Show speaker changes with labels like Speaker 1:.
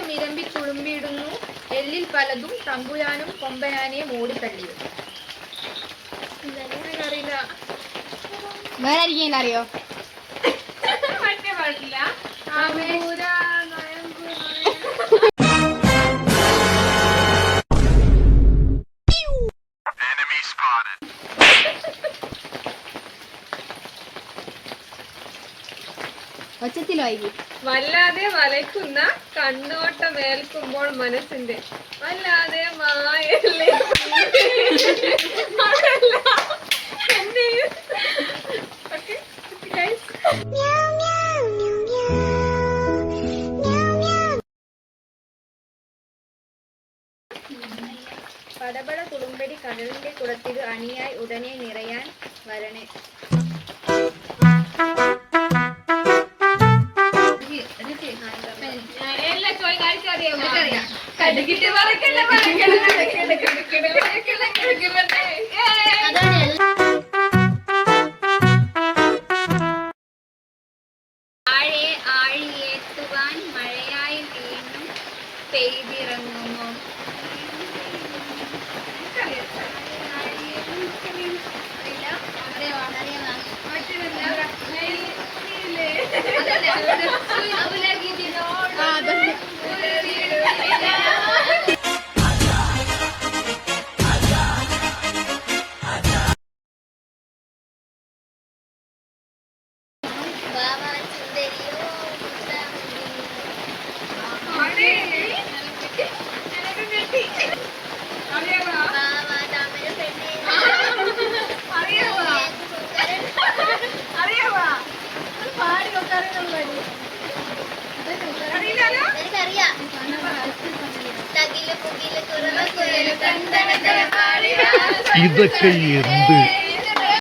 Speaker 1: നിരമ്പി തുളുമ്പിയിടുന്നു എല്ലിൽ പലതും തമ്പുരാനും കൊമ്പനാനെയും ഓടിത്തള്ളിയും. അറിയില്ല.
Speaker 2: വേറെ ആയിരിക്കും അറിയോ?
Speaker 1: മറ്റേ പാട്ടില്ല.
Speaker 3: വല്ലാതെ വലയ്ക്കുന്ന കണ്ണോട്ടമേൽക്കുമ്പോൾ മനസ്സിന്റെ വല്ലാതെ മായല്ലേ
Speaker 1: പടപട തുളുമ്പടി കടലിന്റെ കുളത്തിൽ അണിയായി ഉടനെ നിറയാൻ വരണേ. ആഴെ ആഴിയേത്തുവാൻ മഴയായി വീണ്ടും പെയ്തിറങ്ങുമോ?
Speaker 4: ഇതൊക്കെ എന്ത്